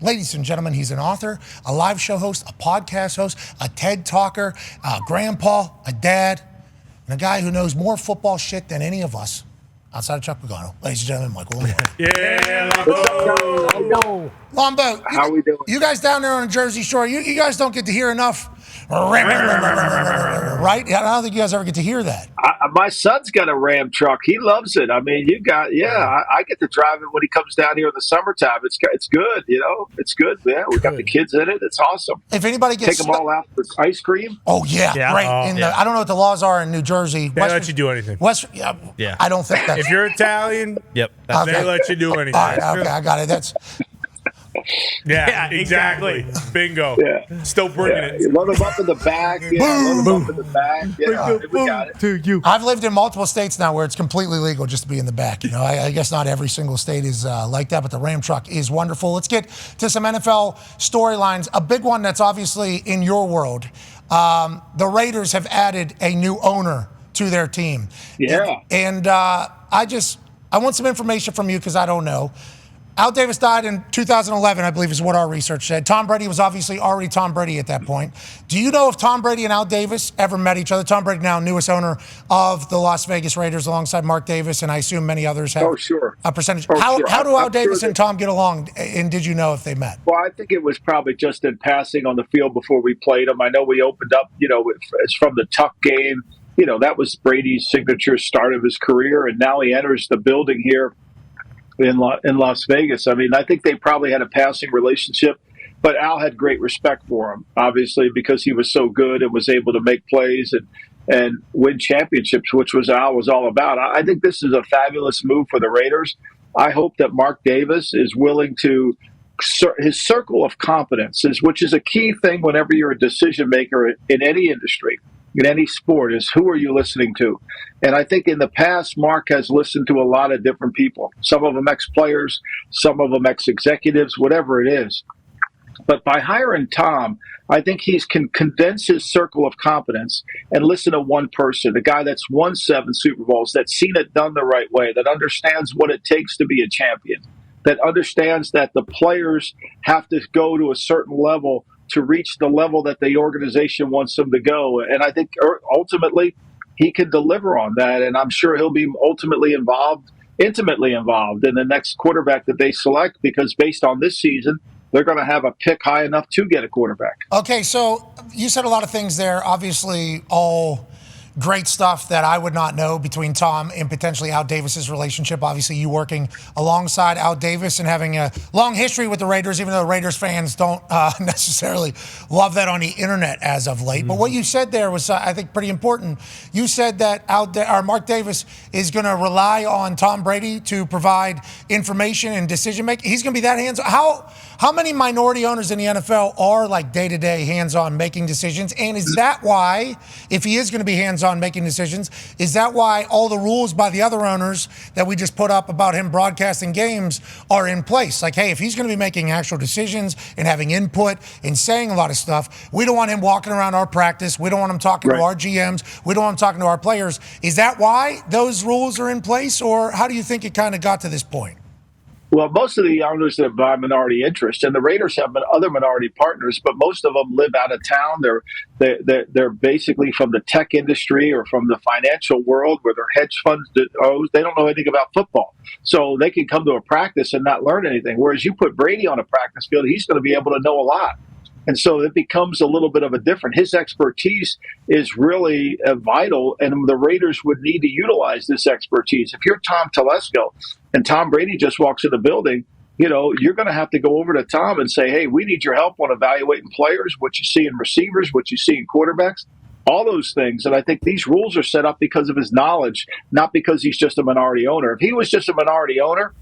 Ladies and gentlemen, he's an author, a live show host, a podcast host, a TED talker, a grandpa, a dad, and a guy who knows more football shit than any of us outside of Chuck Pagano. Ladies and gentlemen, Michael Lombardi. Yeah, Lombo. Lombo, How we doing? You guys down there on the Jersey Shore, you guys don't get to hear enough, right? I don't think you guys ever get to hear that. My son's got a Ram truck. He loves it. I mean, I get to drive it when he comes down here in the summertime. It's good, It's good, man. We got the kids in it. It's awesome. If anybody gets take them all out for ice cream. Oh yeah. Great. I don't know what the laws are in New Jersey. They let you do anything. Yeah. I don't think that. If you're Italian, yep, they let you do anything. All right, okay, I got it. That's. Yeah, exactly. Bingo. Yeah. Still bringing it. Load them up in the back. Load them up in the back. We got it. To you. I've lived in multiple states now where it's completely legal just to be in the back. I guess not every single state is like that, but the Ram truck is wonderful. Let's get to some NFL storylines. A big one that's obviously in your world. The Raiders have added a new owner to their team. Yeah. And I want some information from you because I don't know. Al Davis died in 2011, I believe is what our research said. Tom Brady was obviously already Tom Brady at that point. Do you know if Tom Brady and Al Davis ever met each other? Tom Brady now newest owner of the Las Vegas Raiders alongside Mark Davis, and I assume many others have a percentage. How do Al Davis and Tom get along, and did you know if they met? Well, I think it was probably just in passing on the field before we played them. I know we opened up, it's from the Tuck game. That was Brady's signature start of his career, and now he enters the building here in Las Vegas. I mean, I think they probably had a passing relationship, but Al had great respect for him, obviously, because he was so good and was able to make plays and win championships, which was Al was all about. I think this is a fabulous move for the Raiders. I hope that Mark Davis is willing to his circle of competence, which is a key thing whenever you're a decision maker in any industry. In any sport, is who are you listening to? And I think in the past, Mark has listened to a lot of different people, some of them ex-players, some of them ex-executives, whatever it is. But by hiring Tom, I think he can condense his circle of competence and listen to one person, a guy that's won 7 Super Bowls, that's seen it done the right way, that understands what it takes to be a champion, that understands that the players have to go to a certain level to reach the level that the organization wants them to go. And I think ultimately he can deliver on that. And I'm sure he'll be intimately involved in the next quarterback that they select, because based on this season, they're going to have a pick high enough to get a quarterback. Okay, so you said a lot of things there, obviously all great stuff that I would not know between Tom and potentially Al Davis's relationship. Obviously, you working alongside Al Davis and having a long history with the Raiders, even though Raiders fans don't necessarily love that on the internet as of late. Mm-hmm. But what you said there was, I think, pretty important. You said that Mark Davis is going to rely on Tom Brady to provide information and decision making. He's going to be that hands-on. How many minority owners in the NFL are like day-to-day hands-on making decisions? And is that why, if he is going to be hands-on making decisions, is that why all the rules by the other owners that we just put up about him broadcasting games are in place? Like, hey, if he's going to be making actual decisions and having input and saying a lot of stuff, we don't want him walking around our practice. We don't want him talking to our GMs. We don't want him talking to our players. Is that why those rules are in place, or how do you think it kind of got to this point? Well, most of the owners have minority interest, and the Raiders have other minority partners, but most of them live out of town. They're basically from the tech industry or from the financial world, where their hedge funds they don't know anything about football, so they can come to a practice and not learn anything. Whereas you put Brady on a practice field, he's going to be able to know a lot. And so it becomes a little bit of a different. His expertise is really vital, and the Raiders would need to utilize this expertise. If you're Tom Telesco and Tom Brady just walks in the building, you're going to have to go over to Tom and say, hey, we need your help on evaluating players, what you see in receivers, what you see in quarterbacks, all those things. And I think these rules are set up because of his knowledge, not because he's just a minority owner. If he was just a minority owner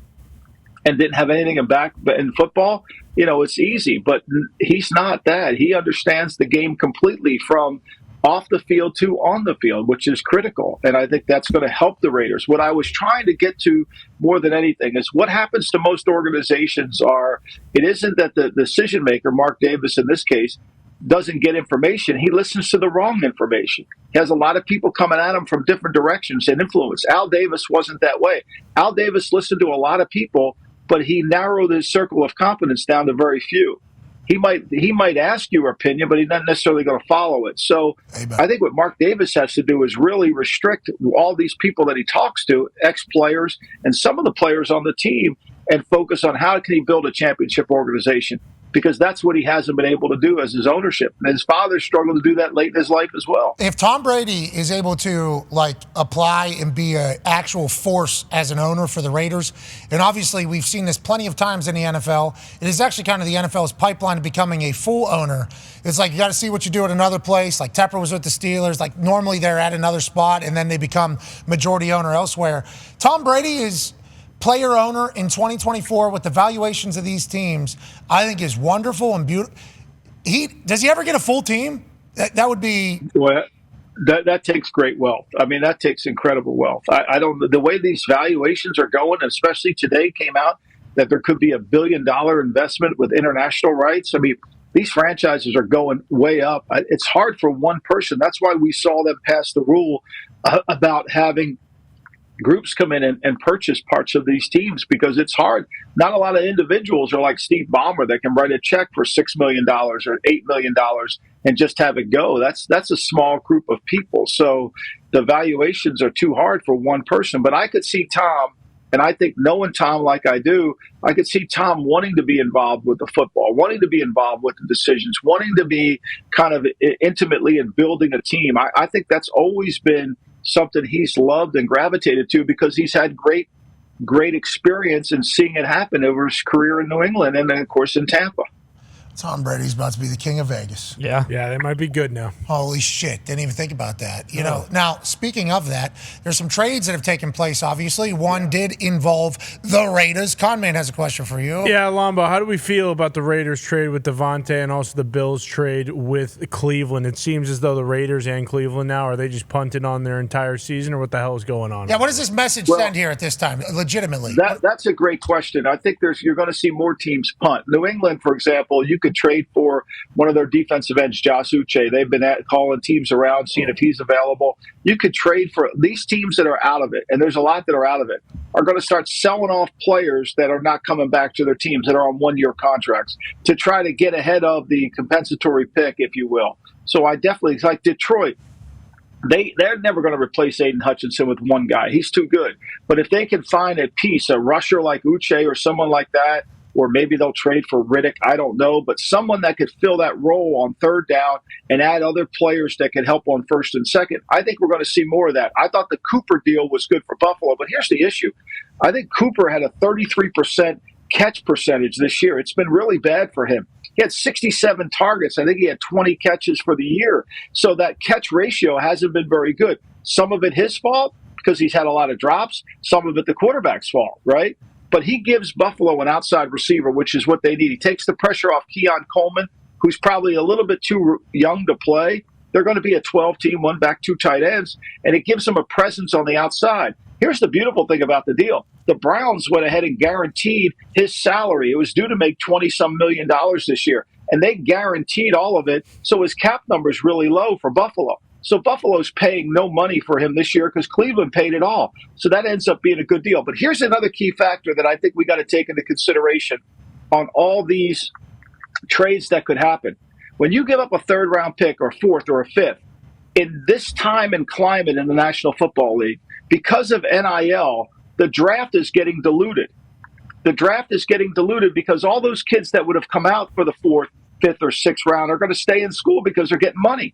and didn't have anything in football, it's easy. But he's not that. He understands the game completely from off the field to on the field, which is critical. And I think that's going to help the Raiders. What I was trying to get to more than anything is what happens to most organizations it isn't that the decision maker, Mark Davis in this case, doesn't get information. He listens to the wrong information. He has a lot of people coming at him from different directions and influence. Al Davis wasn't that way. Al Davis listened to a lot of people, but he narrowed his circle of competence down to very few. He might ask your opinion, but he's not necessarily going to follow it. So Amen. I think what Mark Davis has to do is really restrict all these people that he talks to, ex-players and some of the players on the team, and focus on how can he build a championship organization, because that's what he hasn't been able to do as his ownership. And his father struggled to do that late in his life as well. If Tom Brady is able to apply and be an actual force as an owner for the Raiders, and obviously we've seen this plenty of times in the NFL, it is actually kind of the NFL's pipeline to becoming a full owner. It's like you got to see what you do at another place. Like Tepper was with the Steelers. Like normally they're at another spot and then they become majority owner elsewhere. Tom Brady is player owner in 2024 with the valuations of these teams, I think is wonderful and beautiful. Does he ever get a full team? That would be. Well, that takes great wealth. I mean, that takes incredible wealth. I don't. The way these valuations are going, especially today, came out that there could be $1 billion investment with international rights. I mean, these franchises are going way up. It's hard for one person. That's why we saw them pass the rule about having groups come in and purchase parts of these teams, because it's hard. Not a lot of individuals are like Steve Ballmer that can write a check for $6 million or $8 million and just have it go. That's a small group of people. So the valuations are too hard for one person. But I could see Tom, and I think knowing Tom like I do, I could see Tom wanting to be involved with the football, wanting to be involved with the decisions, wanting to be kind of intimately in building a team. I think that's always been something he's loved and gravitated to, because he's had great experience in seeing it happen over his career in New England and then, of course, in Tampa. Tom Brady's about to be the king of Vegas. Yeah, they might be good now. Holy shit. Didn't even think about that. You know, now, speaking of that, there's some trades that have taken place, obviously. One did involve the Raiders. Conman has a question for you. Yeah, Lombo, how do we feel about the Raiders trade with Devontae and also the Bills trade with Cleveland? It seems as though the Raiders and Cleveland now, are they just punting on their entire season, or what the hell is going on? Yeah, what does this message send here at this time, legitimately? That's a great question. I think you're going to see more teams punt. New England, for example, you could trade for one of their defensive ends, Josh Uche. They've been calling teams around, seeing if he's available. You could trade for these teams that are out of it, and there's a lot that are out of it, are going to start selling off players that are not coming back to their teams, that are on one-year contracts, to try to get ahead of the compensatory pick, if you will. So I definitely, like Detroit, they're never going to replace Aiden Hutchinson with one guy. He's too good. But if they can find a piece, a rusher like Uche or someone like that, or maybe they'll trade for Riddick, I don't know, but someone that could fill that role on third down and add other players that can help on first and second, I think we're going to see more of that. I thought the Cooper deal was good for Buffalo, but here's the issue. I think Cooper had a 33% catch percentage this year. It's been really bad for him. He had 67 targets. I think he had 20 catches for the year. So that catch ratio hasn't been very good. Some of it his fault, because he's had a lot of drops. Some of it the quarterback's fault, right? But he gives Buffalo an outside receiver, which is what they need. He takes the pressure off Keon Coleman, who's probably a little bit too young to play. They're going to be a 12-team, one back, two tight ends, and it gives them a presence on the outside. Here's the beautiful thing about the deal. The Browns went ahead and guaranteed his salary. It was due to make $20-some million this year, and they guaranteed all of it, so his cap number is really low for Buffalo. So Buffalo's paying no money for him this year because Cleveland paid it all. So that ends up being a good deal. But here's another key factor that I think we got to take into consideration on all these trades that could happen. When you give up a third-round pick or fourth or a fifth, in this time and climate in the National Football League, because of NIL, the draft is getting diluted. The draft is getting diluted because all those kids that would have come out for the fourth, fifth, or sixth round are going to stay in school because they're getting money.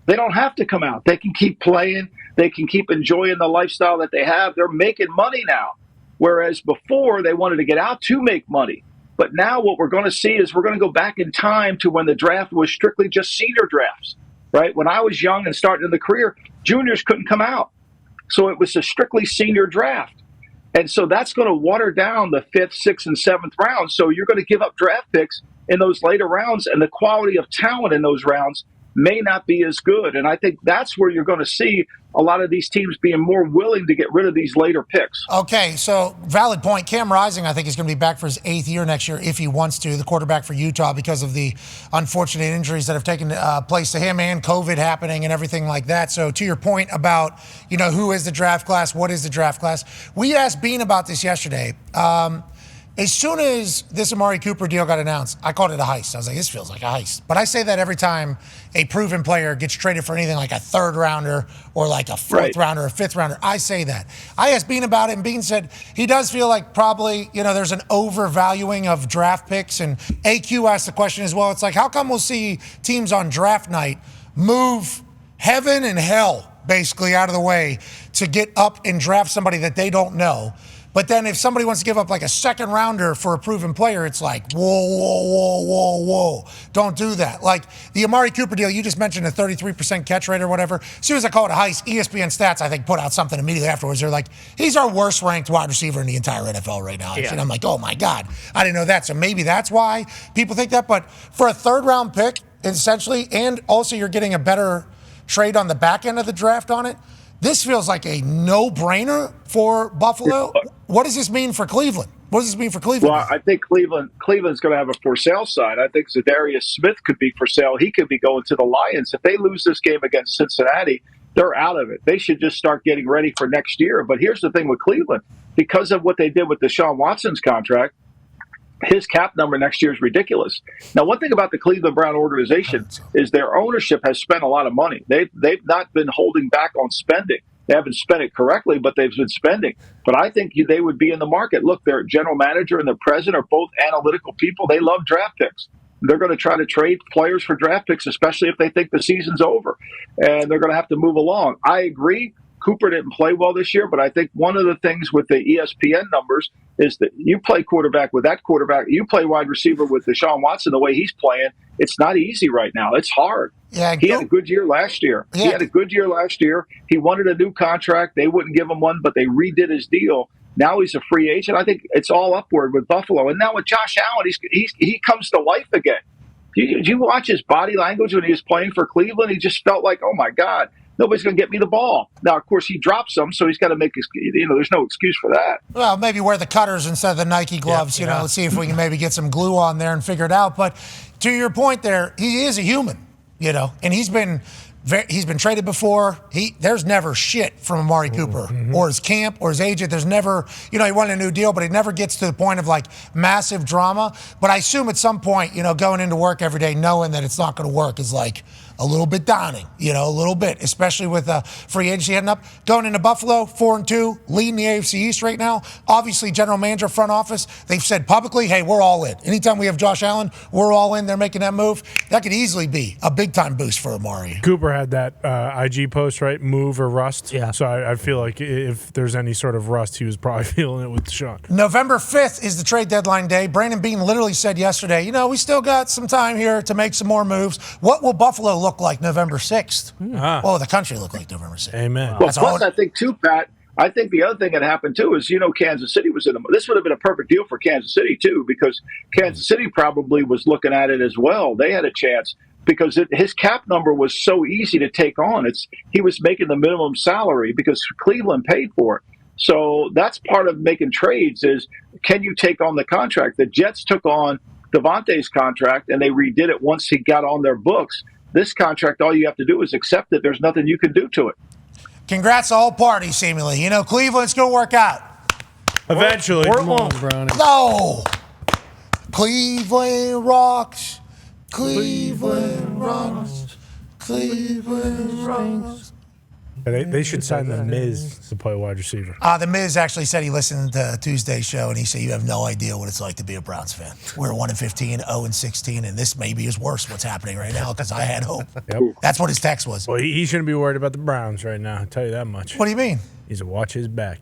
They don't have to come out. They can keep playing. They can keep enjoying the lifestyle that they have. They're making money now, whereas before they wanted to get out to make money. But now what we're going to see is we're going to go back in time to when the draft was strictly just senior drafts, right? When I was young and starting in the career, juniors couldn't come out. So it was a strictly senior draft. And so that's going to water down the fifth, sixth, and seventh rounds. So you're going to give up draft picks in those later rounds, and the quality of talent in those rounds may not be as good. And I think that's where you're going to see a lot of these teams being more willing to get rid of these later picks. Okay, so valid point. Cam Rising, I think, is going to be back for his 8th year next year if he wants to, the quarterback for Utah, because of the unfortunate injuries that have taken place to him and COVID happening and everything like that. So to your point about, who is the draft class, what is the draft class? We asked Bean about this yesterday. as soon as this Amari Cooper deal got announced, I called it a heist. I was like, this feels like a heist. But I say that every time a proven player gets traded for anything like a third rounder or like a fourth rounder or fifth rounder. I say that. I asked Bean about it, and Bean said he does feel like probably, there's an overvaluing of draft picks. And AQ asked the question as well. It's like, how come we'll see teams on draft night move heaven and hell basically out of the way to get up and draft somebody that they don't know? But then if somebody wants to give up like a second rounder for a proven player, it's like, whoa. Don't do that. Like the Amari Cooper deal, you just mentioned a 33% catch rate or whatever. As soon as I call it a heist, ESPN Stats, I think, put out something immediately afterwards. They're like, he's our worst ranked wide receiver in the entire NFL right now. Yeah. And I'm like, oh my God, I didn't know that. So maybe that's why people think that. But for a third round pick, essentially, and also you're getting a better trade on the back end of the draft on it, this feels like a no-brainer for Buffalo. What does this mean for Cleveland? What does this mean for Cleveland? Well, I think Cleveland's going to have a for-sale sign. I think Zadarius Smith could be for sale. He could be going to the Lions. If they lose this game against Cincinnati, they're out of it. They should just start getting ready for next year. But here's the thing with Cleveland. Because of what they did with Deshaun Watson's contract, his cap number next year is ridiculous. Now, one thing about the Cleveland Brown organization is their ownership has spent a lot of money. They've not been holding back on spending. They haven't spent it correctly, but they've been spending. But I think they would be in the market. Look, their general manager and their president are both analytical people. They love draft picks. They're going to try to trade players for draft picks, especially if they think the season's over. And they're going to have to move along. I agree. Cooper didn't play well this year, but I think one of the things with the ESPN numbers is that you play quarterback with that quarterback. You play wide receiver with Deshaun Watson the way he's playing. It's not easy right now. It's hard. Yeah, he had a good year last year. He wanted a new contract. They wouldn't give him one, but they redid his deal. Now he's a free agent. I think it's all upward with Buffalo. And now with Josh Allen, he comes to life again. Did you watch his body language when he was playing for Cleveland? He just felt like, oh, my God. Nobody's going to get me the ball. Now, of course, he drops them, so he's got to make his, there's no excuse for that. Well, maybe wear the cutters instead of the Nike gloves, let's see if we can maybe get some glue on there and figure it out. But to your point there, he is a human, and he's been traded before. There's never shit from Amari Cooper or his camp or his agent. There's never, he wanted a new deal, but it never gets to the point of like massive drama. But I assume at some point, going into work every day knowing that it's not going to work is like a little bit daunting, a little bit, especially with free agency heading up. Going into Buffalo, 4-2, leading the AFC East right now. Obviously, general manager, front office, they've said publicly, hey, we're all in. Anytime we have Josh Allen, we're all in. They're making that move. That could easily be a big-time boost for Amari. Cooper had that IG post, right? Move or rust. Yeah. So I feel like if there's any sort of rust, he was probably feeling it with Deshaun. November 5th is the trade deadline day. Brandon Beane literally said yesterday, we still got some time here to make some more moves. What will Buffalo look like November 6th? What will the country look like November 6th? Amen. Well, plus, I think, too, Pat, I think the other thing that happened, too, is, Kansas City was this would have been a perfect deal for Kansas City, too, because Kansas City probably was looking at it as well. They had a chance because his cap number was so easy to take on. He was making the minimum salary because Cleveland paid for it. So that's part of making trades is, can you take on the contract? The Jets took on Devontae's contract, and they redid it once he got on their books. This contract, all you have to do is accept it. There's nothing you can do to it. Congrats to all parties, seemingly. Cleveland's going to work out. Eventually. Come on, Brownie. No. Cleveland rocks. Cleveland rocks. Cleveland rocks. They should sign the Miz to play wide receiver. The Miz actually said he listened to Tuesday's show, and he said, you have no idea what it's like to be a Browns fan. We're 1-15, 0-16, and this maybe is worse what's happening right now because I had hope. Yep. That's what his text was. Well, he shouldn't be worried about the Browns right now, I'll tell you that much. What do you mean? He's a watch his back.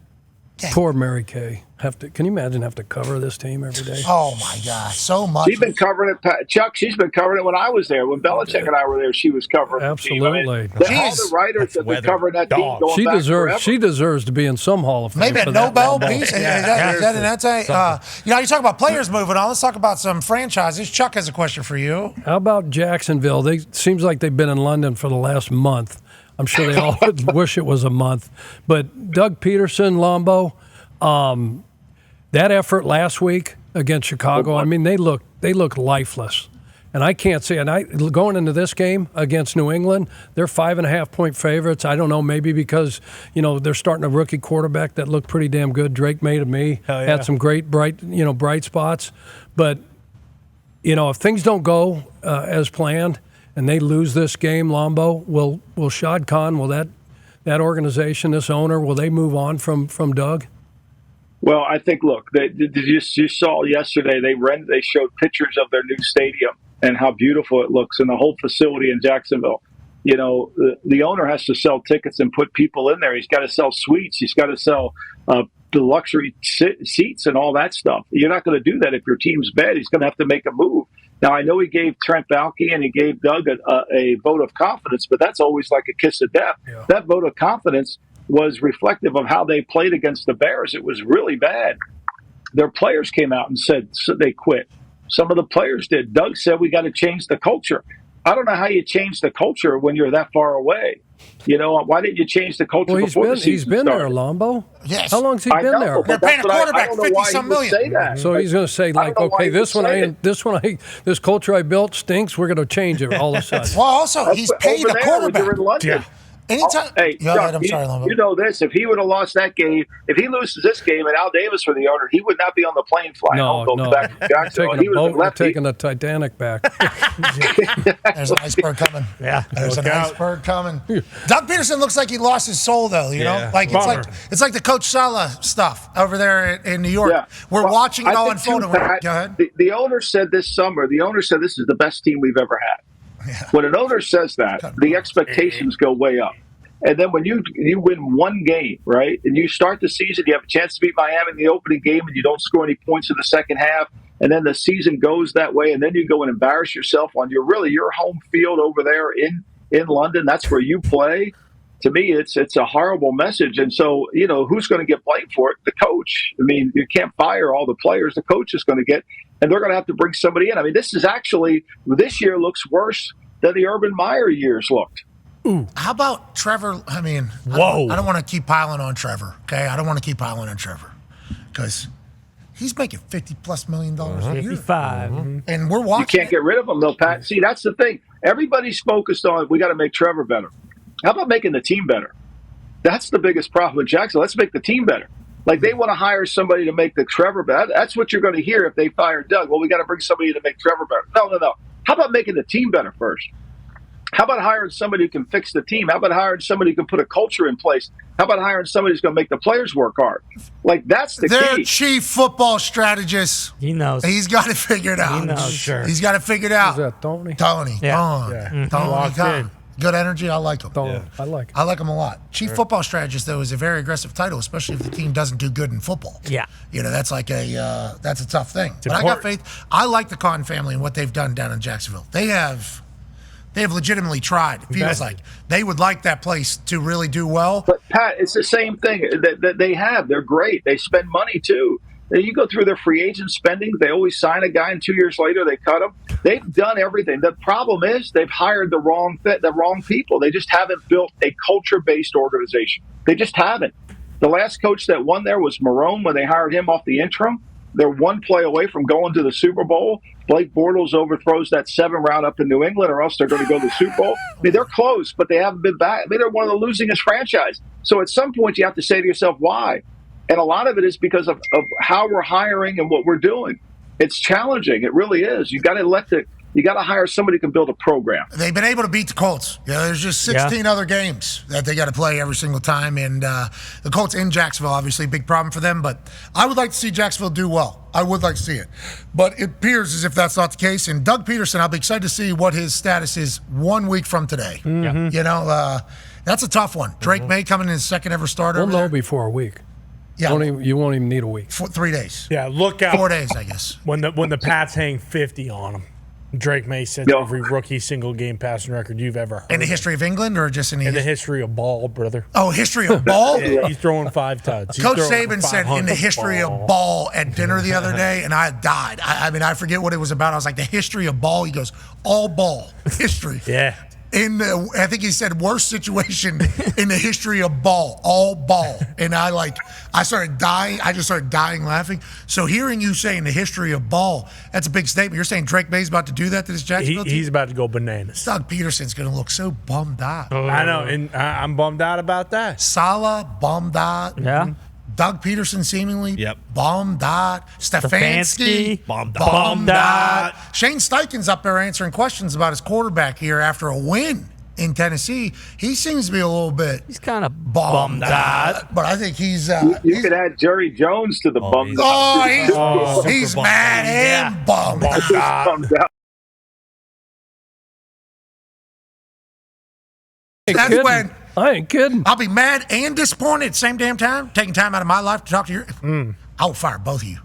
Poor Mary Kay. Can you imagine have to cover this team every day? Oh, my God. So much. She's been covering it, Chuck. She's been covering it when I was there. When Belichick and I were there, she was covering Absolutely. the team. All the writers have been covering that team going back forever. She deserves to be in some Hall of Fame. Maybe a Nobel Peace. Is that an essay? You talk about players moving on. Let's talk about some franchises. Chuck has a question for you. How about Jacksonville? Seems like they've been in London for the last month. I'm sure they all wish it was a month. But Doug Peterson, Lombo, that effort last week against Chicago, I mean, they look lifeless. And I can't see. And going into this game against New England, they're 5.5-point favorites. I don't know, maybe because they're starting a rookie quarterback that looked pretty damn good. Drake May to me had some great bright spots. But if things don't go as planned and they lose this game, Lombo, will Shad Khan, will that organization, this owner, will they move on from Doug? Well, I think, look, you saw yesterday they showed pictures of their new stadium and how beautiful it looks, and the whole facility in Jacksonville. The owner has to sell tickets and put people in there. He's got to sell suites. He's got to sell the luxury seats and all that stuff. You're not going to do that if your team's bad. He's going to have to make a move. Now, I know he gave Trent Baalke and he gave Doug a vote of confidence, but that's always like a kiss of death. Yeah. That vote of confidence was reflective of how they played against the Bears. It was really bad. Their players came out and said they quit. Some of the players did. Doug said we got to change the culture. I don't know how you change the culture when you're that far away. Why didn't you change the culture before the season He's been started? there, Lombo. Yes. How long's he been there? They're paying a quarterback $50-some million. So he's going to say, this culture I built stinks. We're going to change it all of a sudden. Well, also, he's paid a quarterback. You're in London. Yeah. Anytime. Hey, Chuck, I'm sorry, Lombo. You know this. If he would have lost that game, if he loses this game and Al Davis for the owner, he would not be on the plane flying home back to Jacksonville. We're taking the Titanic back. There's an iceberg coming. Yeah. There's an iceberg coming. Doug Peterson looks like he lost his soul, though. You know, it's like the Coach Salah stuff over there in New York. Yeah. We're watching it all unfold. Go ahead. The owner said this summer. The owner said this is the best team we've ever had. Yeah. When an owner says that, the expectations go way up. And then when you win one game, right, and you start the season, you have a chance to beat Miami in the opening game, and you don't score any points in the second half, and then the season goes that way, and then you go and embarrass yourself on your home field over there in London. That's where you play. To me, it's a horrible message. And so, who's going to get blamed for it? The coach. I mean, you can't fire all the players. The coach is going to get, and they're going to have to bring somebody in. I mean, this year looks worse than the Urban Meyer years looked. Ooh. How about Trevor? I mean, I don't want to keep piling on Trevor, okay? I don't want to keep piling on Trevor because he's making $50+ million a year. 55. And we're watching. You can't get rid of him, though, Pat. See, that's the thing. Everybody's focused on, we got to make Trevor better. How about making the team better? That's the biggest problem with Jackson. Let's make the team better. Like, they want to hire somebody to make the Trevor better. That's what you're going to hear if they fire Doug. Well, we got to bring somebody to make Trevor better. No. How about making the team better first? How about hiring somebody who can fix the team? How about hiring somebody who can put a culture in place? How about hiring somebody who's going to make the players work hard? Like, that's the key. Their chief football strategist. He knows. He's got to figure it out. He knows, sure. He's got to figure it out. Who's that, Tony? Tony. Yeah. Tony. Good energy. I like him. Yeah. I like him a lot. Chief football strategist, though, is a very aggressive title, especially if the team doesn't do good in football. Yeah. That's like that's a tough thing. But I got faith. I like the Cotton family and what they've done down in Jacksonville. They have legitimately tried. It feels like they would like that place to really do well. But Pat, it's the same thing that they have. They're great. They spend money too. You go through their free agent spending. They always sign a guy, and 2 years later they cut him. They've done everything. The problem is they've hired the wrong people. They just haven't built a culture-based organization. They just haven't. The last coach that won there was Marone when they hired him off the interim. They're one play away from going to the Super Bowl. Blake Bortles overthrows that 7 round up in New England, or else they're going to go to the Super Bowl. I mean, they're close, but they haven't been back. I mean, they're one of the losingest franchise. So at some point you have to say to yourself, why? And a lot of it is because of how we're hiring and what we're doing. It's challenging. It really is. You got to hire somebody who can build a program. They've been able to beat the Colts. There's just 16 other games that they got to play every single time. And the Colts in Jacksonville, obviously, a big problem for them. But I would like to see Jacksonville do well. I would like to see it. But it appears as if that's not the case. And Doug Peterson, I'll be excited to see what his status is 1 week from today. Mm-hmm. That's a tough one. Drake May coming in his second ever starter. We'll know before a week. Yeah. You won't even need a week. 3 days. Yeah, look out. 4 days, I guess. When the Pats hang 50 on them. Drake May sets every rookie single game passing record you've ever heard. In the history of England or just in the history of ball, brother? Oh, history of ball? Yeah, he's throwing 5 tuds. Coach Saban said in the history of ball at dinner the other day, and I died. I forget what it was about. I was like, the history of ball? He goes, all ball. History. Yeah. I think he said worst situation in the history of all ball. And I started dying. I just started dying laughing. So hearing you saying the history of ball, that's a big statement. You're saying Drake May's about to do that to this Jacksonville team? He's about to go bananas. Doug Peterson's going to look so bummed out. I know, and I'm bummed out about that. Salah, bummed out. Yeah. Doug Peterson seemingly bummed out. Stefanski bummed out. Shane Steichen's up there answering questions about his quarterback here after a win in Tennessee. He seems to be a little bit. He's kind of bummed out. But I think he's. You could add Jerry Jones to the bummed out. He's mad and bummed out. That's when. I ain't kidding. I'll be mad and disappointed at the same damn time, taking time out of my life to talk to you. I'll fire both of you.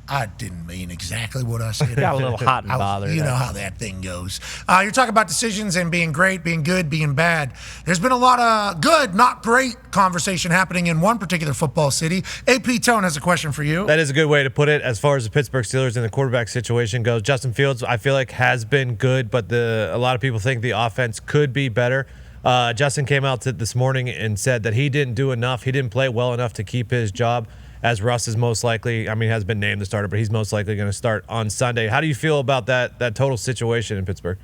I didn't mean exactly what I said. Got a little hot and bothered. You know how that thing goes. You're talking about decisions and being great, being good, being bad. There's been a lot of good, not great conversation happening in one particular football city. AP Tone has a question for you. That is a good way to put it as far as the Pittsburgh Steelers and the quarterback situation goes. Justin Fields, I feel like, has been good, but a lot of people think the offense could be better. Justin came out this morning and said that he didn't do enough. He didn't play well enough to keep his job, as Russ is most likely, has been named the starter, but he's most likely going to start on Sunday. How do you feel about that total situation in Pittsburgh?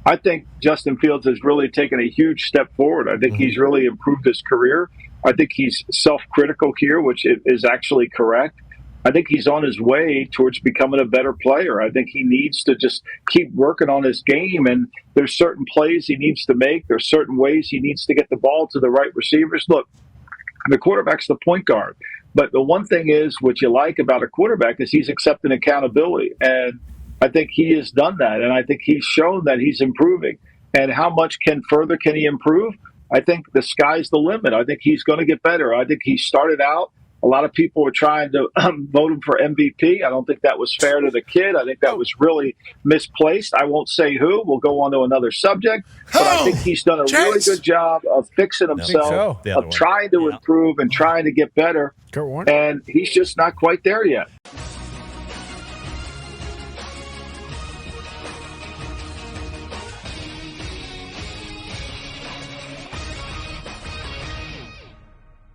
I think Justin Fields has really taken a huge step forward. I think he's really improved his career. I think he's self-critical here, which is actually correct. I think he's on his way towards becoming a better player. I think he needs to just keep working on his game, and there's certain plays he needs to make. There's certain ways he needs to get the ball to the right receivers. Look, the quarterback's the point guard. But the one thing is, what you like about a quarterback is he's accepting accountability. And I think he has done that. And I think he's shown that he's improving. And how much further can he improve? I think the sky's the limit. I think he's going to get better. I think he started out. A lot of people were trying to vote him for MVP. I don't think that was fair to the kid. I think that was really misplaced. I won't say who. We'll go on to another subject. But I think he's done a really good job of fixing himself, of trying to improve and trying to get better. And he's just not quite there yet.